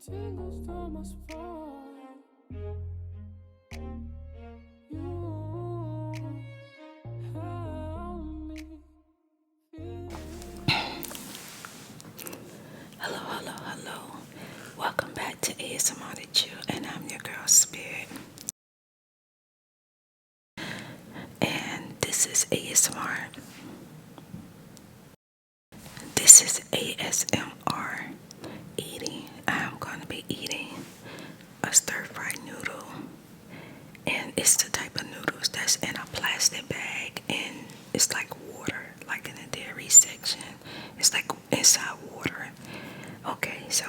Tingles down my spine. You help me feel. Hello. Welcome back to ASMRTheChew, and I'm your girl Spirit. And this is ASMR. This is ASMR eating. I'm gonna be eating a stir-fried noodle, and it's the type of noodles that's in a plastic bag, and it's like water, like in the dairy section. It's like inside water. Okay, so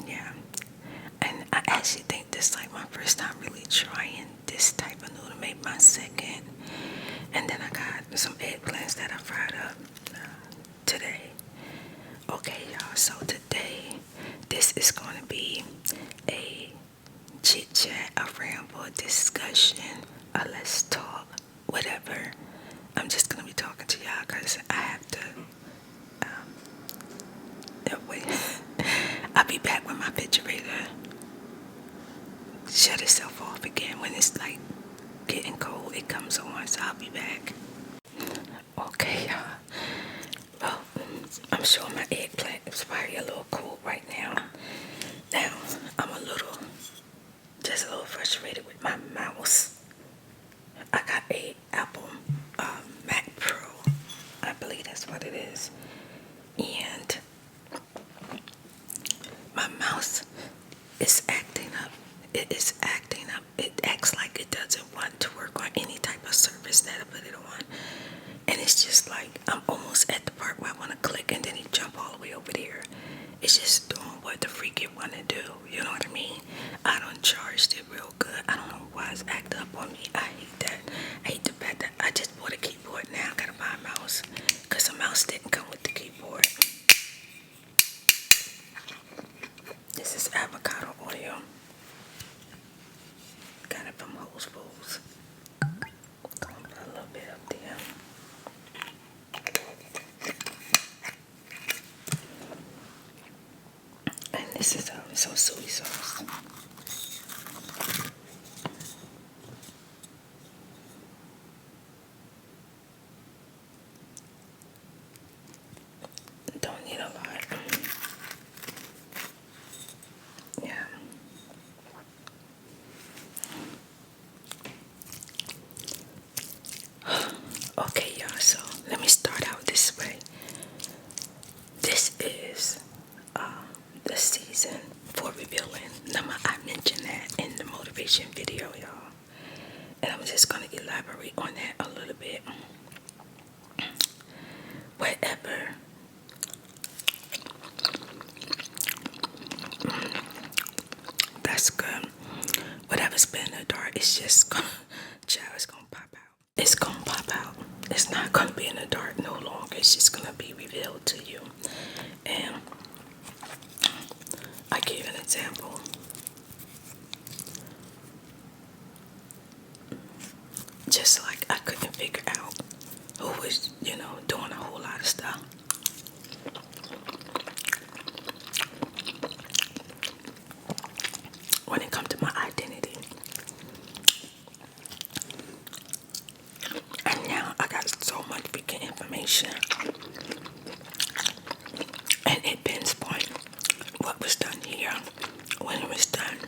yeah, and I actually think this is like my first time really trying this type of noodle, maybe my second. And then I got some eggplants that I fried up today. Okay, y'all, so today this is going to be a chit chat, a ramble, a discussion, a let's talk, whatever. I'm just going to be talking to y'all because I have to wait. I'll be back when my refrigerator shut itself off again. When it's like getting cold, it comes on, so I'll be back. Okay, y'all. Well, I'm sure my eggplant is probably a little cold right now. Now, I'm just a little frustrated with my mouse. I got a Apple Mac Pro. I believe that's what it is. And my mouse is acting up. It is acting up. It acts like it doesn't want to work on any type of surface that I put it on. And it's just like I'm almost at the part where I want to click and then it jump all the way over there. It's just doing what the freak it want to do. You know what I mean? I done charged it real good. I don't know why it's acting up on me. I hate that. I hate the fact that I just bought a keyboard. Now I gotta buy a mouse because the mouse didn't come with the keyboard. This is avocado oil. Got it from Whole Foods. Gonna put a little bit up there. And this is some soy sauce. Don't need a lot. Yeah. Okay, y'all, so let me start out this way. This is the season for revealing. I mentioned that in the motivation video, y'all. And I'm just going to elaborate on that a little bit. Whatever. That's good. Whatever's been in the dark, it's just gonna, it's gonna pop out. It's gonna pop out. It's not gonna be in the dark no longer. It's just gonna be revealed to you. And I give an example. Just like I couldn't figure out who was, doing a whole lot of stuff. When it comes to my identity. And now I got so much freaking information. And it pinpoints what was done here, when it was done,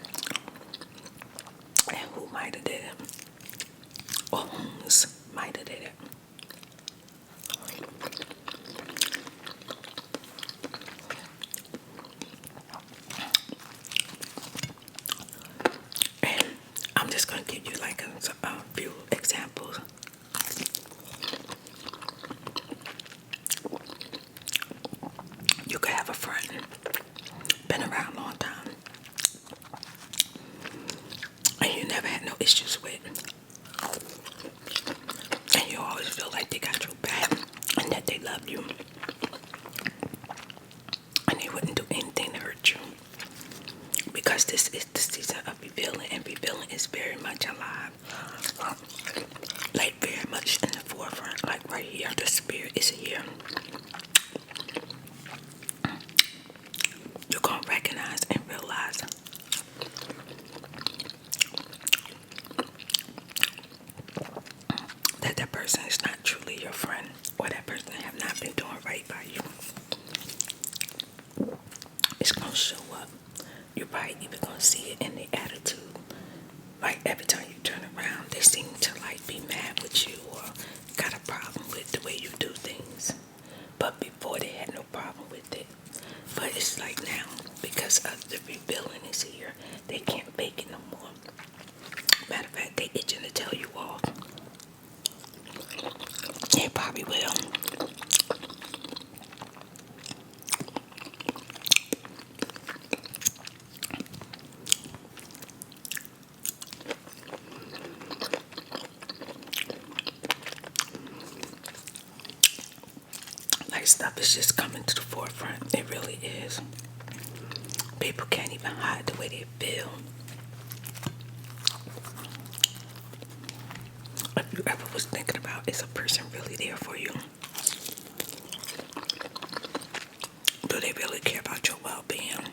and who might have did it. Or whom's might have did it. And I'm just going to give you like a few examples. You could have a friend because this is the season of revealing, and revealing is very much alive. Like very much in the forefront, like right here, the spirit is here. You're gonna recognize and realize that that person is not truly your friend, or that person have not been doing right by you. It's gonna show up. You're probably even gonna see it in their attitude. Like every time you turn around, they seem to like be mad with you or got a problem with the way you do things. But before they had no problem with it. But it's like now, because of the revealing is here, they can't fake it no more. Matter of fact, they itching to tell you off. They probably will. Like stuff is just coming to the forefront. It really is. People can't even hide the way they feel. If you ever was thinking about, is a person really there for you? Do they really care about your well-being?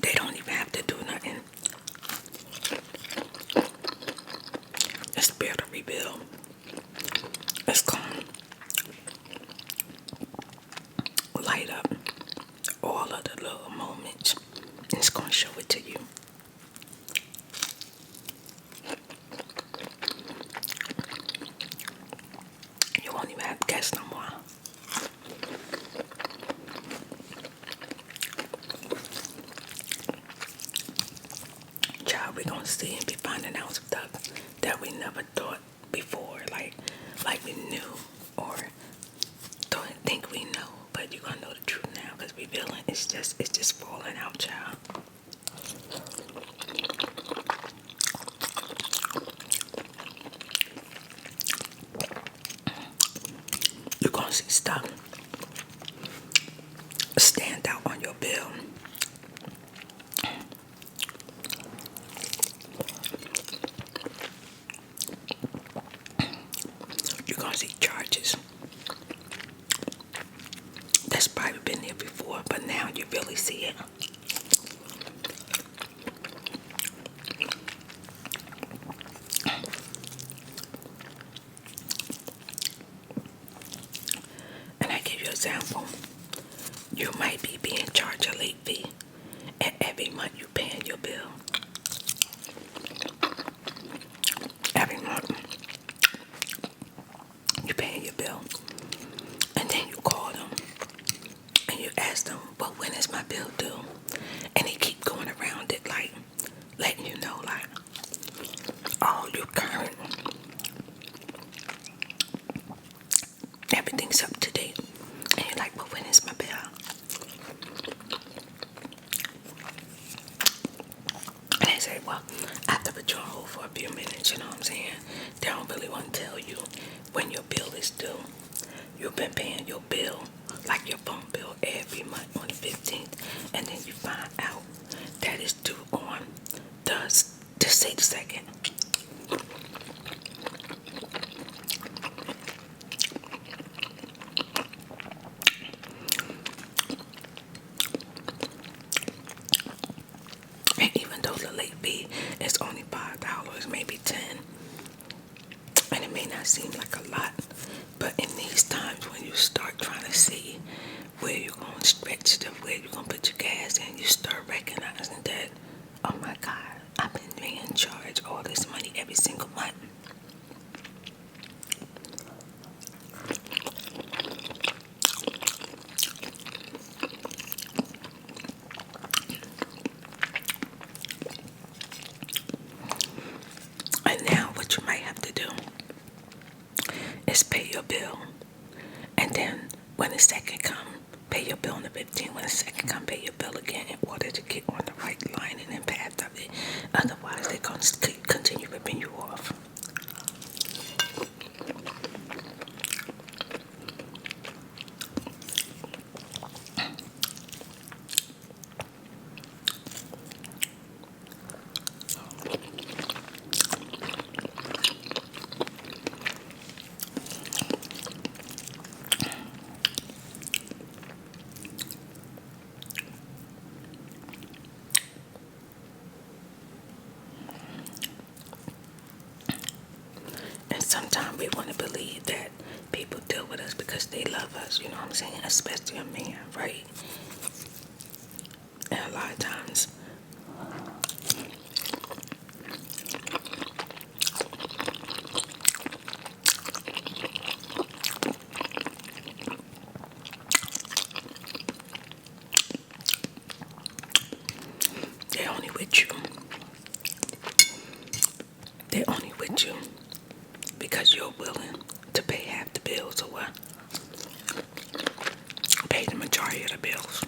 They don't even have to do nothing. The spirit of rebuild is going to light up all of the little moments. And it's going to show it to you. You won't even have to guess no more. Child, we're going to see and be finding out stuff that we never thought before. Like we knew or don't think we know. But you're going to know the truth now, because revealing it's just falling out, child. You're going to see stuff stand out on your bill. You're going to see charges that's probably been there before, but now you really see it. And I give you an example. You might be being charged a late fee, and every month you paying your bill. Every month you paying your bill, and then you call them and you ask them, "Well, when is my bill due?" And they keep going around it, like letting you know, like, "Oh, you're current. Everything's up to date." And you're like, "Well, when is my bill?" And they say, "Well, I have to put you on hold for a few minutes," you know what I'm saying? They don't really want to tell you when your bill is due. You've been paying your bill, like your phone bill, every month on the 15th, and then you find out that it's due on just say the 2nd. And even though the late fee is only $5, maybe 10, and it may not seem like a lot, but in these times when you start trying to see where you're going to stretch to, where you're going to put your gas in, you start recognizing that, oh my God, I've been being charged all this money every single month. And now what you might have to do is pay your bill. And then when the 2nd come, pay your bill on the 15th. When the 2nd come, pay your bill again in order to get on the right line and path of it. Otherwise, they're going to continue ripping you off. to believe that people deal with us because they love us, you know what I'm saying? Especially a man, right? And a lot of times, they're only with you. They're only with you because you're willing to pay half the bills or what? Pay the majority of the bills.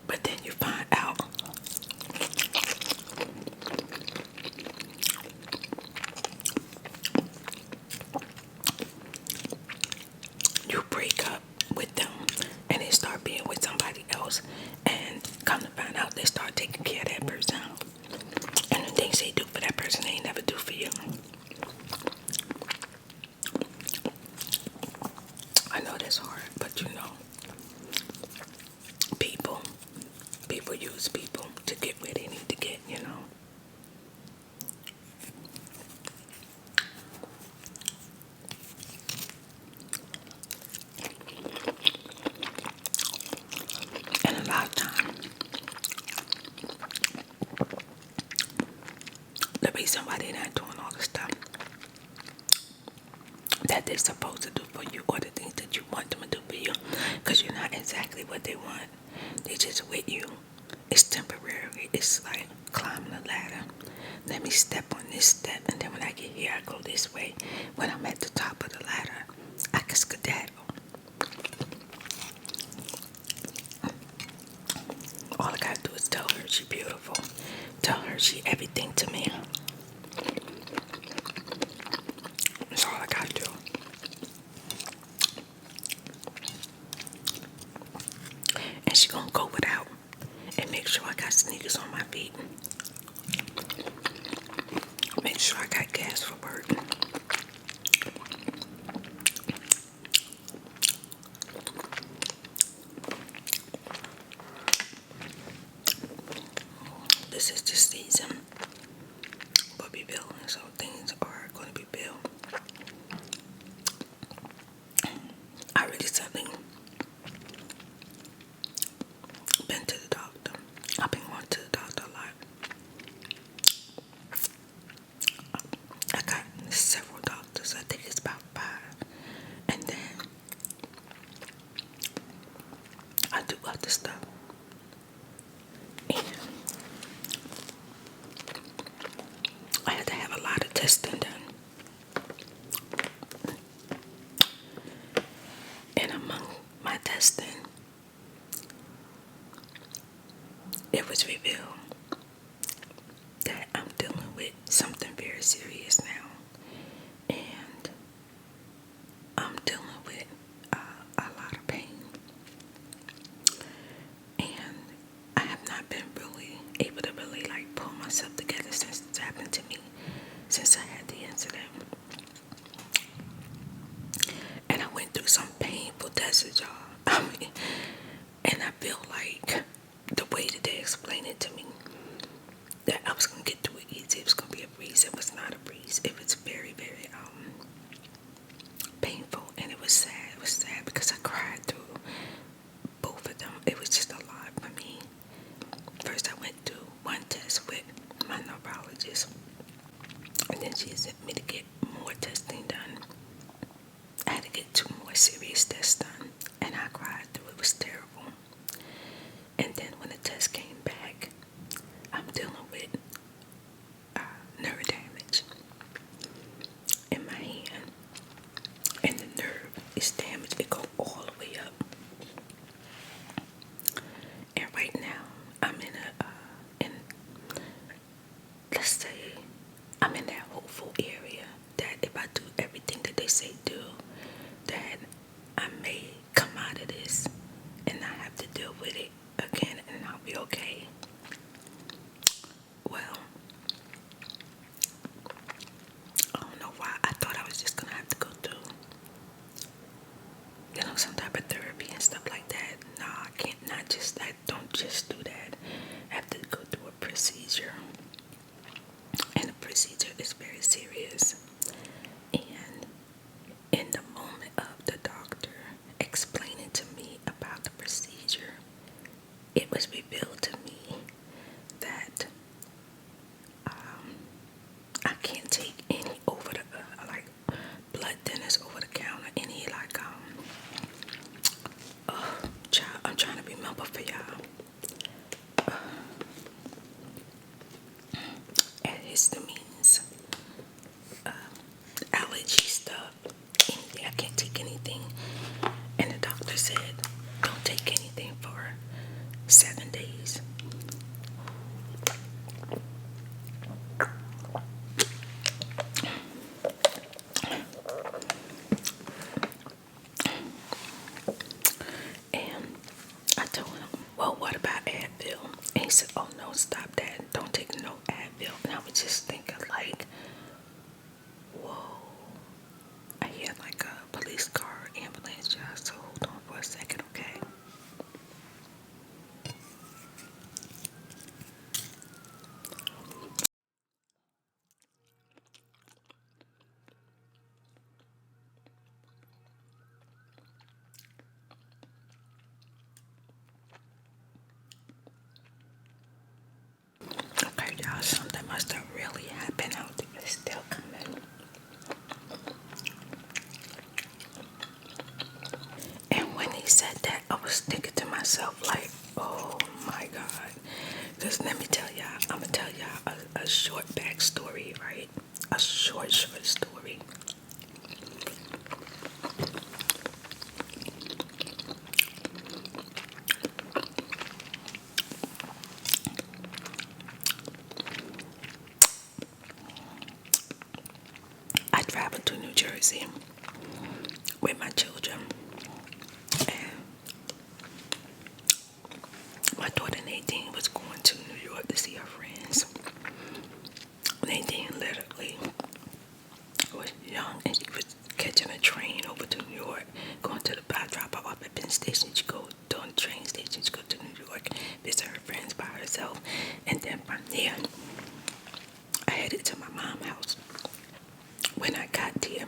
But then you find out you break up with them and they start being with somebody else, and come to find out they start taking care of that person. And the things they do for that person they never do for you. I know that's hard, but you know, people use people to get where they need to get, you know. And a lot of times, the reason why they're not doing all the stuff that they're supposed to do for you, or the things that you want them to do for you, because you're not exactly what they want. They're just with you. It's temporary. It's like climbing a ladder. Let me step on this step, and then when I get here, I go this way. When I'm at the top of the ladder, I can skedaddle. All I gotta do is tell her she's beautiful. Tell her she everything to me. That's all I gotta do. And she gonna go without and make sure I got sneakers on my feet. Make sure I got gas for work. This is the season for rebuilding, so things are going to be built. I recently been to the doctor. I've been going to the doctor a lot. I got several doctors. I think it's about 5. And then I do other stuff. And I had to have a lot of testing done. And among my testing, it was revealed that I'm dealing with something very serious now. And I'm dealing with a lot of pain. And I have not been really able to really like pull myself together since it's happened to me, since I had the incident. And I went through some painful tests, y'all. I mean, and I feel like the way that they explained it to me, that I was gonna get through it easy. It was gonna be a breeze. It was not a breeze. It was very, very painful, and it was sad. It was sad because I cried through both of them. It was just a lot for me. First, I went through one test with my neurologist, and then she sent me to get more testing done. I had to get 2 more serious tests done, and I cried through. It was terrible. And then when the test came back, I'm dealing with nerve damage in my hand, and the nerve is damaged. It goes all the way up. And right now, I'm in let's say, I'm in that hopeful area that if I do everything that they say do, that I may come out of this and not have to deal with it again, and I'll be okay. Well, I don't know why. I thought I was just gonna have to go through, some type of therapy and stuff like that. histamines, allergy stuff, anything. I can't take anything. And the doctor said, don't take anything for 7 days. And I told him, well, what about Advil? And he said, oh no, stop that. Don't take no Advil. And I was just thinking like, whoa. I hear like a police car, ambulance, y'all. So hold on for a second, okay? Okay, y'all, something must have really happened out there. It's still coming. And when he said that, I was thinking to myself, like, oh my God. Because let me tell y'all, I'm going to tell y'all a short backstory, right? A short story. I traveled to New Jersey with my children. And my daughter Nadine was going to New York to see her friends. Nadine literally was young and she was catching a train over to New York, going to the drop her off at Penn Station. She go on the train station, she go to New York, visit her friends by herself, and then from there I headed to my mom's house. When I got there,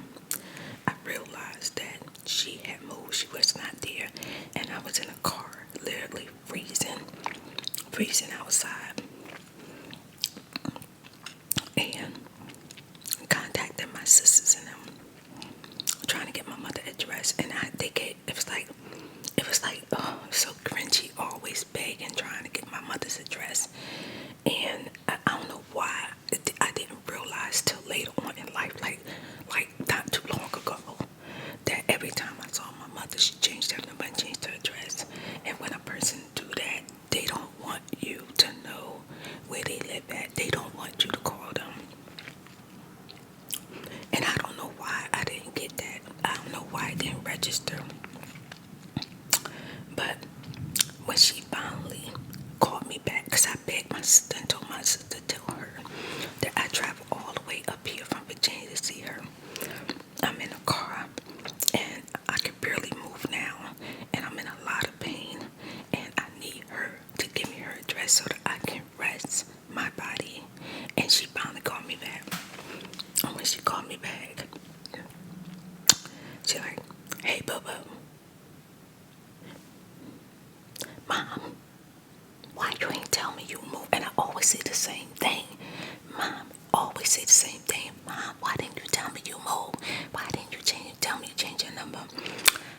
I realized that she had moved. She was not there, and I was in a car, literally freezing outside, and contacted my sisters and them, trying to get my mother address. And it was like oh, so cringy, always begging, trying to get my mother's address. And I don't know why I didn't realize till later on in life, like not too long ago, that every time I saw my mother, she changed her number and changed her address. And when a person do that, they don't want you to know where they live at. They don't want you to call them. And I don't know why I didn't get that. I don't know why I didn't register. But when she finally called me back, because I begged my sister and told my sister to tell her that I traveled all the way up here from Virginia to see her. I'm in a car and I can barely move now, and I'm in a lot of pain, and I need her to give me her address so that I can rest my body. And she finally called me back. And when she called me back, she like, hey Bubba, Mom, why you ain't tell me you moved? And I always say the same thing. Mom, always say the same thing. Mom, why didn't you tell me you moved? Why didn't you tell me you changed your number?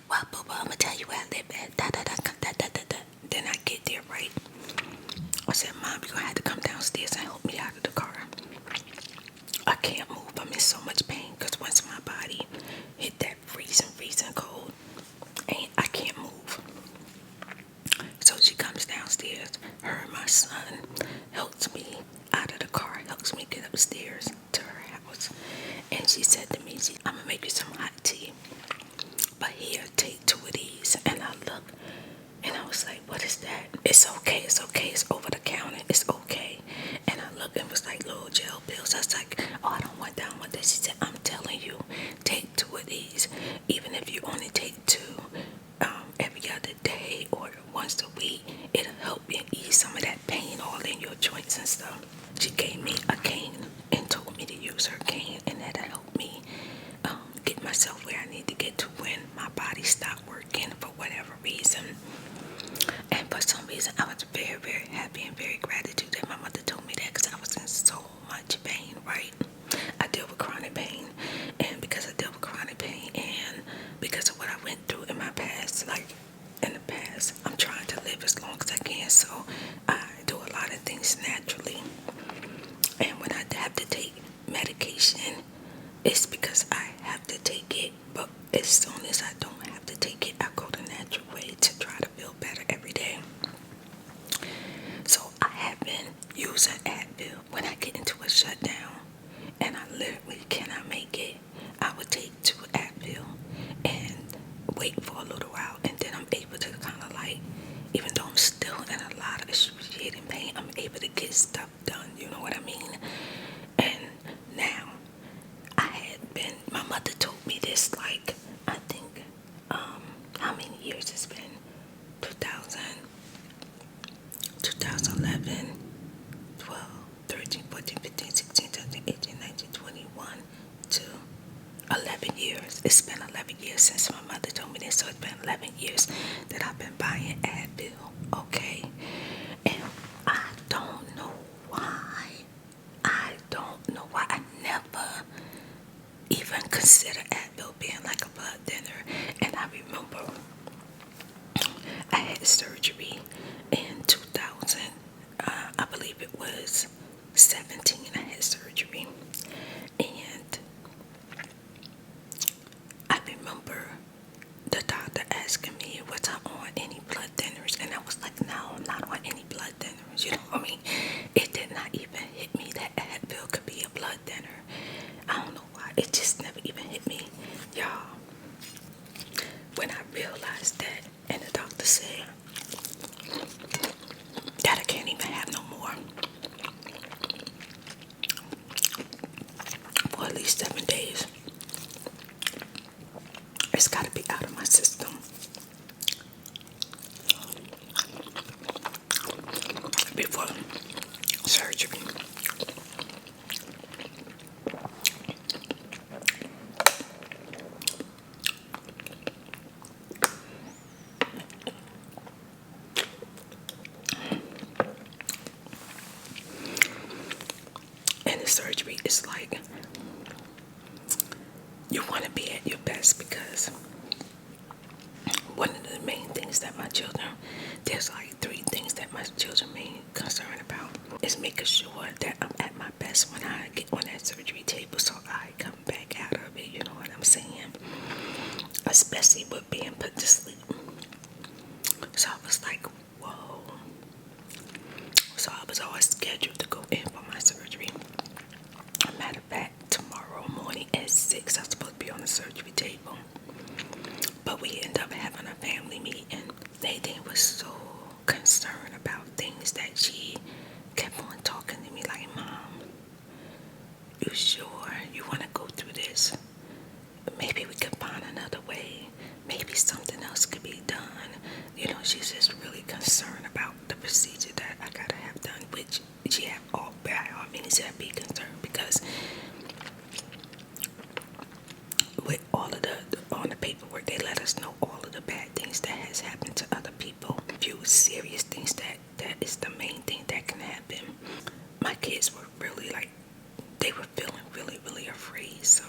Well, Bubba, I'm gonna tell you where I live at. Then I get there, right? I said, Mom, you're gonna have to come downstairs and help me out of the car. I can't move. I'm in so much pain because once my body hit that freezing cold, I can't move. So she comes downstairs. Her and my son helps me out of the car, helps me get upstairs to her house. And she said to me, I'm gonna make you some hot tea, but here, take 2 of these. And I look, and I was like, what is that? It's okay, it's over the counter, it's okay. And I looked and it was like little gel pills. I was like, oh, I don't want that, I want that. She said, I'm telling you, take 2 of these. Even if you only take 2 every other day or once a week, it'll help you ease some of that pain all in your joints and stuff. She gave me a cane and told me to use her cane, and that'll help me get myself where I need to get to when my body stopped working for whatever reason. And for some reason, I was very, very happy and very gratitude that my mother told me that, because I was in so much pain, right? I deal with chronic pain, and because I deal with chronic pain and because of what I went through in my past, I'm trying to live as long as I can, so I do a lot of things naturally. And when I have to medication, it's because I have to take it. But as soon as I don't have to take it, I go the natural way to try to feel better every day. So I have been using Advil. When I get into a shutdown and I literally cannot make it, I would take 2 Advil and wait for a little while, and then I'm able to kind of like, even though I'm still in a lot of excruciating pain, I'm able to get stuff done, you know what I mean? And now, my mother told me this, like, I think, how many years it's been? 2000, 2011, 12, 13, 14, 15, 16, 17, 18, 19, 21, to 11 years. It's been 11 years since my mother told me this, so it's been 11 years that I've been buying Advil, okay? And I don't know why. I never even consider Advil being like a blood thinner. And I remember I had surgery in 2000. I believe it was 17. I had surgery. And I remember the doctor asking me, was I on any blood thinners? And I was like, no, I'm not on any blood thinners. You know what I mean? It did not even hit me that Advil could be a blood thinner. I don't know why. It just never even hit me. Y'all, when I realized that, and the doctor said that I can't even have no more for at least 7 days. It's got to be out of my system. Before surgery. And the surgery is like, you want to be at your best, because one of the main things that my children, there's like 3 things that my children main concerned about, is making sure that I'm at my best when I get on that surgery table, so I come back out of it, you know what I'm saying? Especially with being put to sleep. So I was like, whoa. So I was always scheduled to go in for my surgery. Matter of fact, tomorrow morning at 6, I'm supposed to be on the surgery table. But we ended up having a family meeting. Nadine was so concerned about things that she kept on talking to me like, Mom, you sure you want to go through this? Maybe we could find another way. Maybe something else could be done. You know, she's just really concerned about the procedure that I gotta have done, which she had all means to be concerned, because with all of on the paperwork, they let us know all of the bad things that has happened to other people. Few serious things that is the main thing that can happen. My kids were really like, they were feeling really, really afraid. So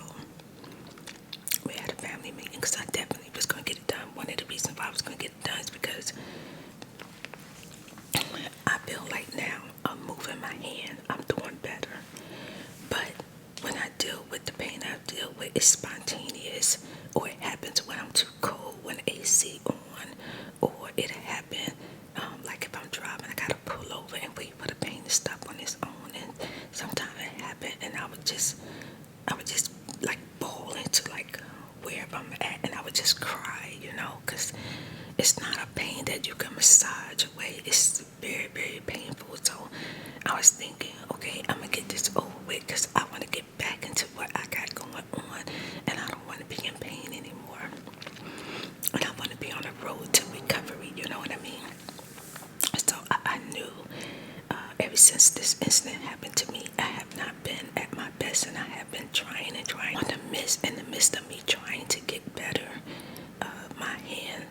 we had a family meeting, because I definitely was going to get it done. One of the reasons why I was going to get it done is because I feel like now I'm moving my hand, I'm doing better. But when I deal with the pain I deal with, it's spontaneous, or it happens when I'm too cold, when the AC on, or it happen like if I'm driving, I gotta pull over and wait for the pain to stop on its own. And sometimes it happen, and I would just like ball into like wherever I'm at, and I would just cry, you know, because it's not a pain that you can massage away. It's very, very painful. So I was thinking, okay, I'm gonna get this over with, because I want to get back into what I got going on, and I don't want to be in pain anymore, and I want to be on the road to recovery, you know what I mean? So I knew ever since this incident happened to me, I have not been at my best, and I have been trying and trying. In the midst of me trying to get better, my hand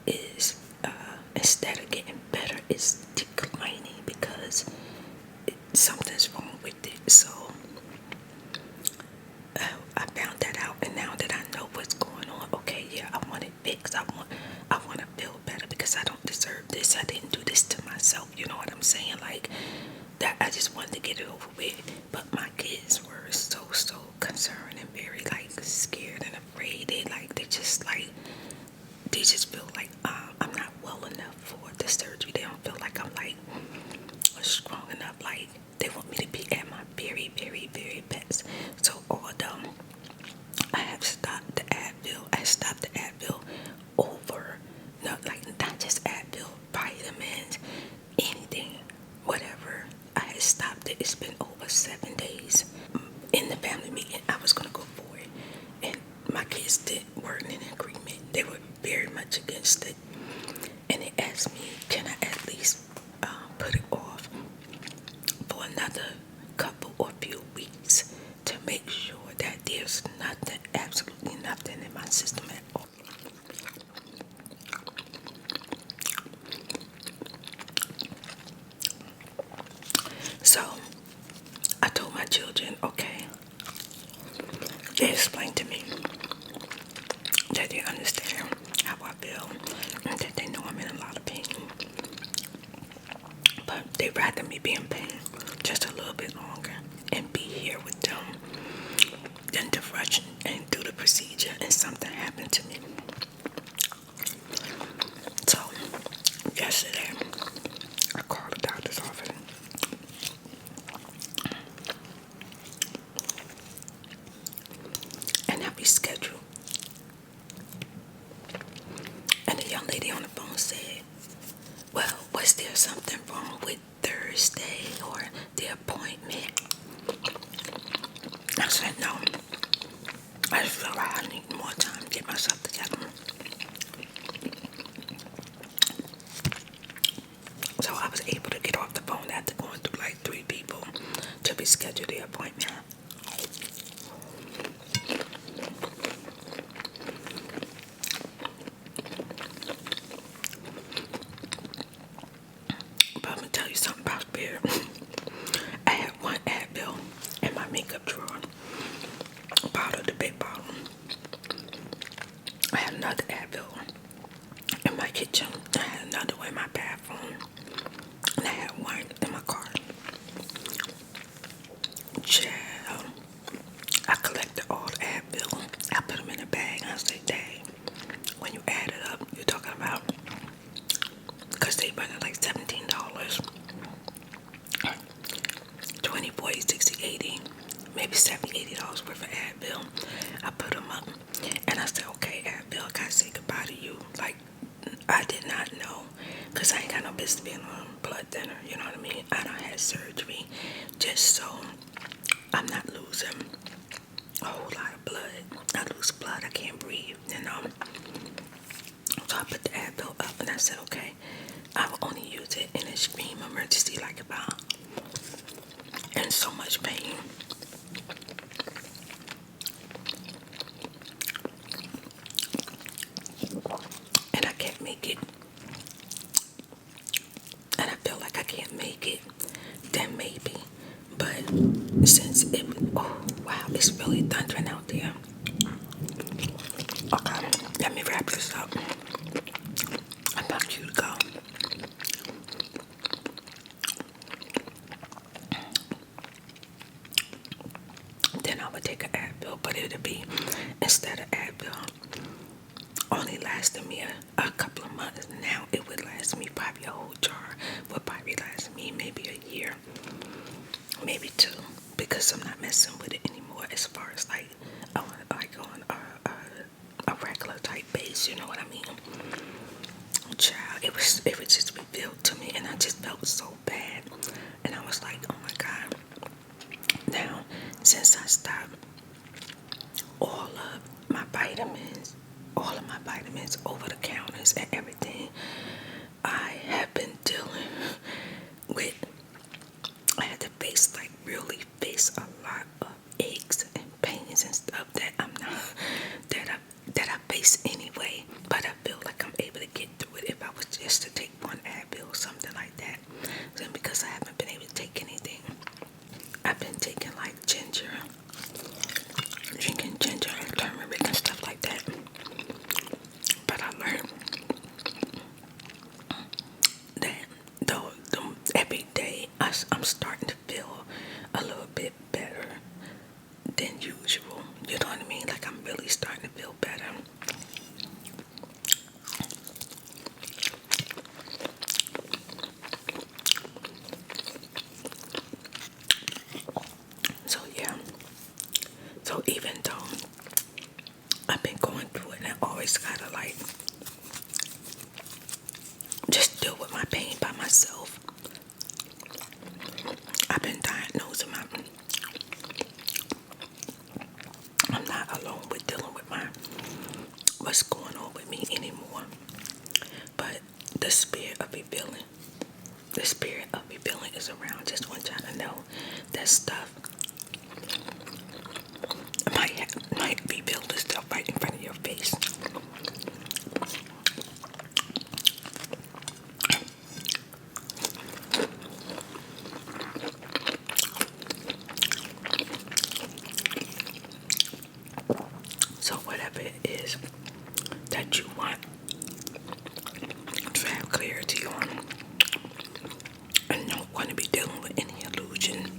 is, instead of getting better, it's declining, because something's wrong with it. So I found that out, and now that I know what's going on, okay, yeah, I want it fixed. I want to feel better, because I don't deserve this. I didn't do this to myself. You know what I'm saying? Like that. I just wanted to get it over with. But my kids were so concerned and very like scared and afraid. They just feel like I'm not well enough for the surgery. They don't feel like I'm like strong enough. Like they want me to be at my very, very, very best. So although I have stopped the Advil, I stopped the Advil over, not just Advil, vitamins, anything, whatever. I had stopped it. It's been over 7 days. In the family meeting, I was gonna go for it, and my kids weren't in agreement. They were very much against it, and they asked me, "Can I at least put it off for another couple or few weeks to make sure that there's nothing, absolutely nothing in my system at all?" So I told my children, okay. They explained to me that they understand how I feel and that they know I'm in a lot of pain. But they'd rather me be in pain just a little bit longer and be here with them than to rush and do the procedure and something happened to me. So yesterday, I called the doctor's office. And I rescheduled. And the young lady on the phone said, "Well, was there something wrong with Thursday or the appointment?" I said, "No. I just feel like I need more time to get myself together." So I was able to get off the phone after going through like 3 people to reschedule the appointment. But I'm gonna tell you something about spirit. I had one Advil in my makeup drawer, bottle, the big bottle. I had another Advil in my kitchen. I had another one in my bathroom. And I had one in my car. Child, I collected all the Advil. I put them in a bag. And I was like, "Dang, when you add it up, you're talking about," because they run at like $17, 20, 40, 60, 80, maybe $70, $80 worth of Advil. I put them up, and I said, "Okay, Advil, I gotta say goodbye to you." Like, I did not know, because I ain't got no business being on blood thinner, you know what I mean? I done had surgery just so I'm not losing a whole lot of blood. I lose blood, I can't breathe, you know? So I put the Advil up, and I said, "Okay, I will only use it in extreme emergency, like if I'm in so much pain." And I can't make it. And I feel like I can't make it, then maybe. But since oh wow, it's really thundering out there. Okay, let me wrap this up. I'm not cute to go. Then I would take an Advil, but it'll be, instead of Advil only lasting me a couple of months, now it would last me probably a whole jar. Would probably last me maybe a year, maybe 2, because I'm not messing with it anymore. As far as like on a regular type base, you know what I mean? Child, it was just revealed to me, and I just felt so bad, and I was like, "Oh my God." Now, since I stopped all of my vitamins, over the counters and everything, I have been dealing with, I had to really face a lot of aches and pains and stuff that I face anyway. But I feel like I'm able to get through it if I was just to take one Advil or something like that. And because I haven't been able to take anything, I've been taking like ginger, drinking ginger and turmeric and stuff like that. But I learned that though every day I'm starting to feel a little bit better than usual. So even though I've been going through it and I always gotta like just deal with my pain by myself. I've been diagnosed and I'm not alone with dealing with what's going on with me anymore. But the spirit of revealing, is around. Just want y'all to know that stuff might reveal this stuff right in front of your face. So whatever it is that you want to have clarity on and don't want to be dealing with any illusion,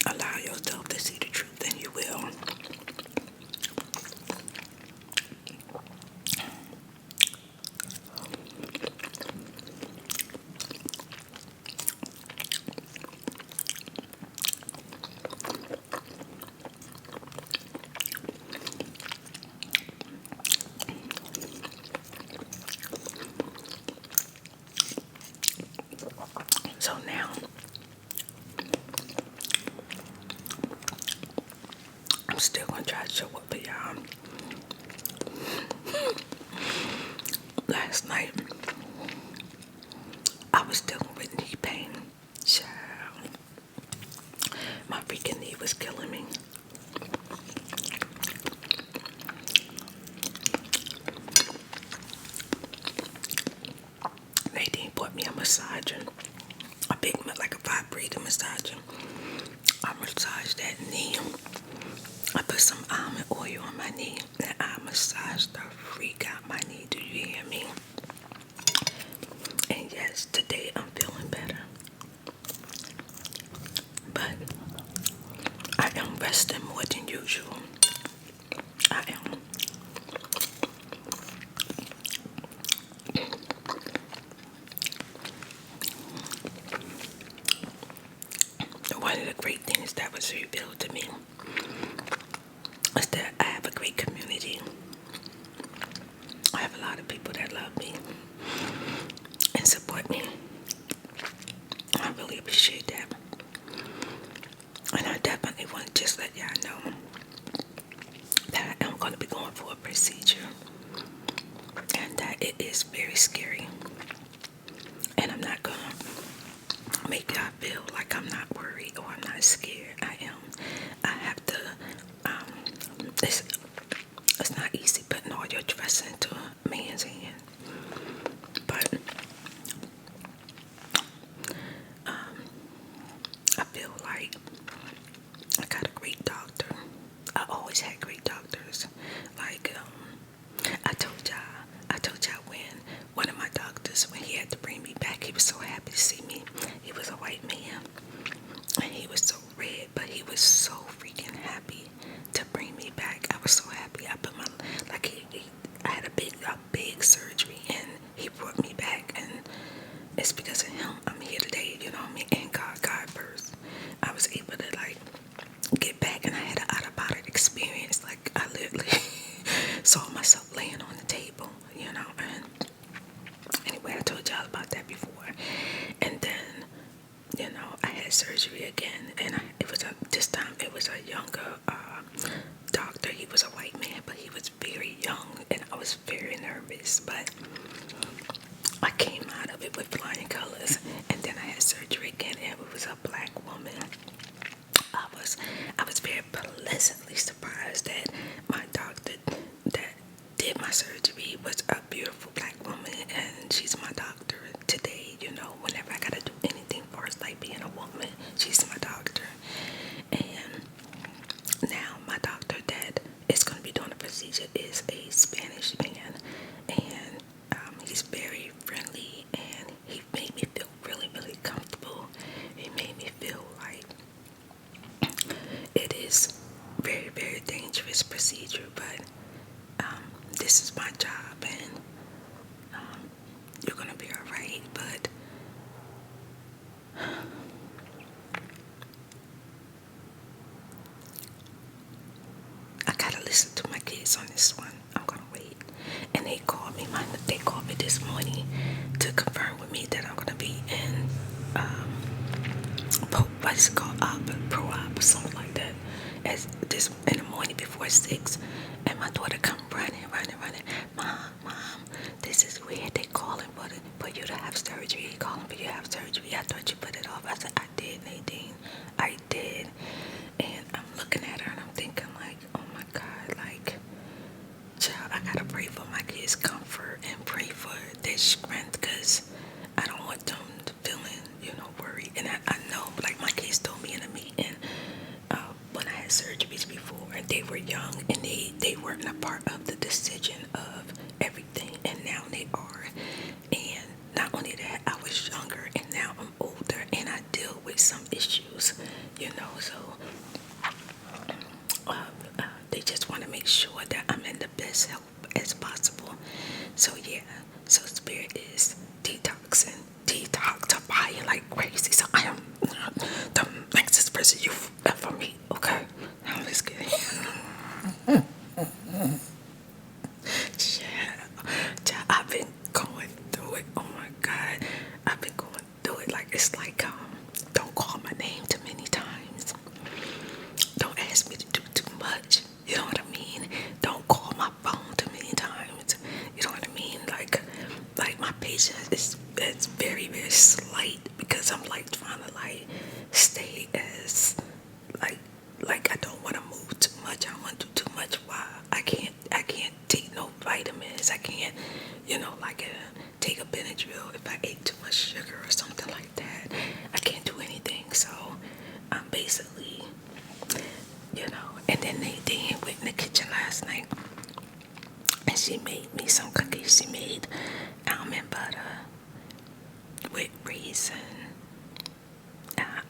allow yourself to see the truth and you will. So now I'm still gonna try to show up for y'all. Last night I was dealing with knee pain. Child, my freaking knee was killing me. Nadine bought me a massager, a big, like a vibrator massager. I massaged that knee. I put some almond oil on my knee and I massaged the freak out my knee. Do you hear me? And yes, today I'm feeling better. But I am resting more than usual. I am. One of the great things that was revealed to me is that I have a great community. I have a lot of people that love me and support me. I really appreciate that. And I definitely want to just let y'all know that I am going to be going for a procedure and that it is very scary. And I'm not going to make y'all feel like I'm not worried or I'm not scared. I am. I have to, it's not easy putting all your trust into a man's hand. But I feel like I got a great doctor. I always had great doctors. Like I told y'all when one of my doctors, when he had to bring me back, he was so happy to see me. He was a white man, and he was so red, but he was so freaking happy to bring me back. I was so happy. I put my I had a big surgery, and he brought me back, and it's because of him I'm here today. You know what I mean? And God first. I was able to like get back, and I had an out-of-body experience. Like I literally saw myself laying on the table, you know. And anyway, I told y'all about that before. And then, you know, I had surgery again, and this time it was a younger doctor. He was a white man, but he was very young, and I was very nervous. But I came out of it with flying colors, and then I had surgery again, and it was a black woman. I was very pleasantly surprised that my doctor that did my surgery was a beautiful black woman, and she's my doctor today. You know, whenever I gotta do anything first, like being a woman, she's my doctor. And now my doctor that is gonna be doing the procedure is a Spanish man, and he's very friendly, and he made me feel really, really comfortable. He made me feel like it is very, very dangerous procedure, but this is my job, and case on this one. I'm gonna wait. And they called me. They called me this morning to confirm with me that I'm gonna be in what's it called, pro-op or something like that, as this in the morning before 6. And my daughter come running. Mom, this is weird. They calling for you to have surgery. Calling for you to have surgery. I thought you put it off. I said, I did, Nadine. I did. And I'm looking at her and I'm thinking like, oh my God, like, child, I gotta pray for my kids' comfort and pray for their strength, because I don't want them feeling, worried. And I know, like, my kids told me in a meeting when I had surgeries before, and they were young and they weren't a part of the decision of everything, and now they are. And not only that, I was younger and now I'm older and I deal with some issues, so they just want to make sure that I'm in the best health as possible. So yeah, so Spirit is detoxifying like crazy. So I am the nicest person you've ever meet. Okay, I'm just kidding. Child, I've been going through it. Oh my God, I've been going through it. Like, it's like don't call my name too many times. Don't ask me to do too much. You know what I mean? Don't call my phone too many times. You know what I mean? Like my patience is very, very slight, because I'm like trying to like stay as like I don't want to move too much. I don't want to do too much. Why? I can't take no vitamins. I can't, take a Benadryl if I ate too much sugar or something like that. I can't do anything. So I'm basically, and then they went in the kitchen last night and she made me some cookies. She made almond butter with raisin.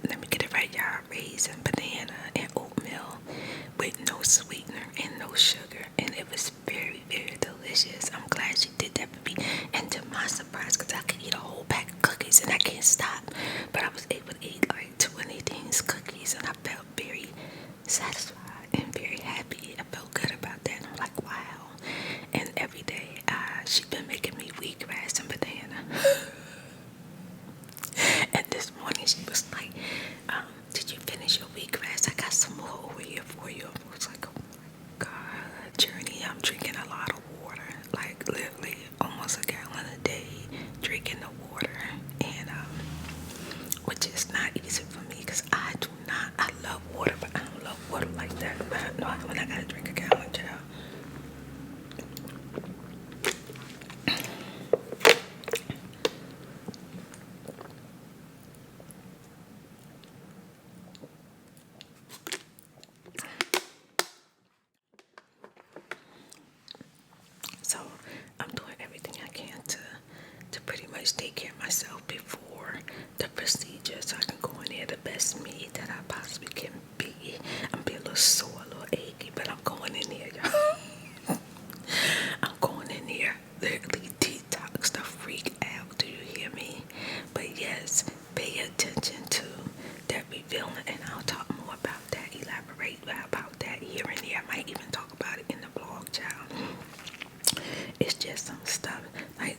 Let me get it right, y'all. Raisin, banana, and oatmeal with no sweetener and no sugar. And it was very, very delicious. I'm glad she did that for me. And to my surprise, because I could eat a whole pack of cookies and I can't stop, but I was able to eat like 20 things cookies, and I felt very satisfied and very happy. I felt good about that. And I'm like, wow. And every day, she's been making me wheatgrass and banana. And this morning she was like, did you finish your wheatgrass? I got some more over here for you. I was like, oh my God, Journey, I'm drinking a lot of water. Like literally almost a gallon a day drinking the water. And which is not easy for me, because I love water, but I don't love water like that. But no, when I gotta drink a gallon, child. So I'm doing everything I can to pretty much take care of myself before the procedure, so I can go in there the best me that I possibly can be. I'm be a little sore, a little achy, but I'm going in there, y'all. I'm going in there, literally detox the freak out. Do you hear me? But yes, pay attention to that revealing, and I'll talk more about that, elaborate about that here and there. I might even talk about it in the vlog, child. It's just some stuff, like,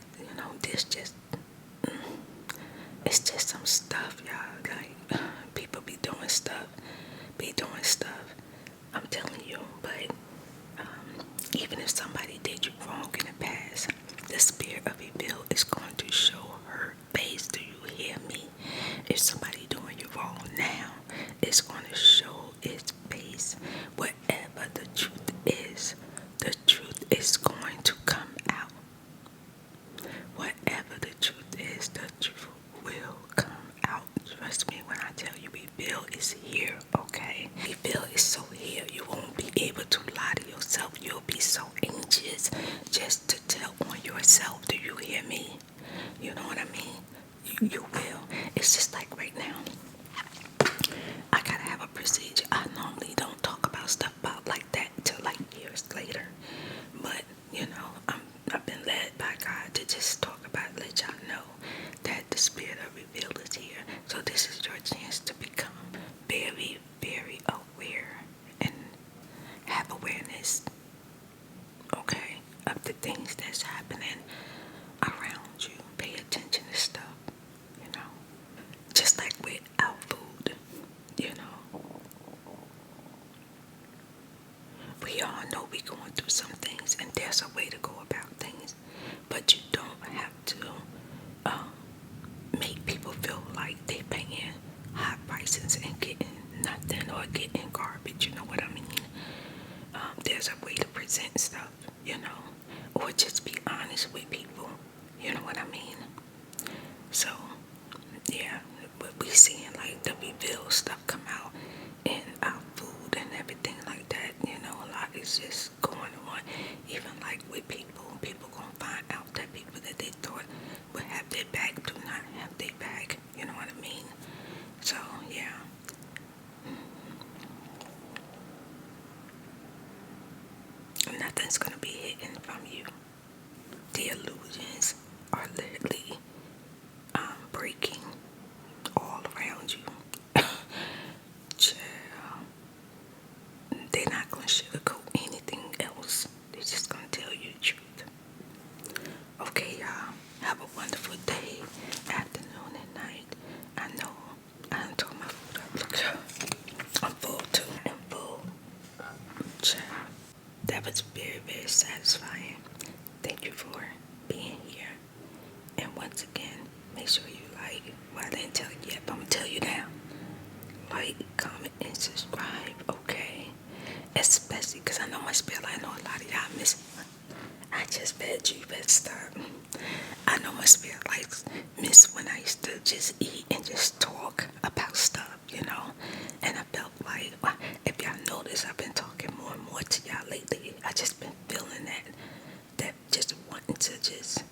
it's just some stuff, y'all. Like, people be doing stuff. I'm telling you, but even if somebody did you wrong in the past, the Spirit of reveal is going to show her face. Do you hear me? If somebody doing you wrong now, it's going to show its face. Whatever the truth is going to come out. Whatever the truth is, the truth will come out. Trust me when I tell you, reveal is here, okay? Reveal is so here. You won't be able to lie to yourself. You'll be so anxious just to tell on yourself. Do you hear me? You know what I mean? You will. It's just like right now, I gotta have a procedure. I normally don't talk about stuff about like that until like years later. But, I've been led by God to just talk about it, let y'all know that the Spirit of reveal is here. So this is your chance to become very, very aware and have awareness make people feel like they paying high prices and getting nothing or getting garbage, you know what I mean? There's a way to present stuff, you know, or just be honest with people, you know what I mean? So, yeah, but we seeing like the reveal stuff come out in our food and everything like that, you know, a lot is just going on. Even like with people gonna find out that people that they thought would have their back do not have their back, you know what I mean? So, yeah. Nothing's gonna be hidden from you. The illusions are literally breaking all around you. Child, they're not gonna sugarcoat anything else. They're just gonna tell you the truth. Okay, y'all. Have a wonderful day, afternoon, and night. I know I done tore my food up. Look, I'm full too. I'm full. Child, that was very, very satisfying. Thank you for being here. And once again, make sure you like. Well, I didn't tell you yet, but I'm gonna tell you now. Like, comment, and subscribe, okay? Especially because I know my spell. I know a lot of y'all miss. I just bet you better stop. I know my spell like miss when I used to just eat and just talk about stuff, you know. And I felt like, well, if y'all notice, I've been talking more and more to y'all lately. I just been feeling that just wanting to just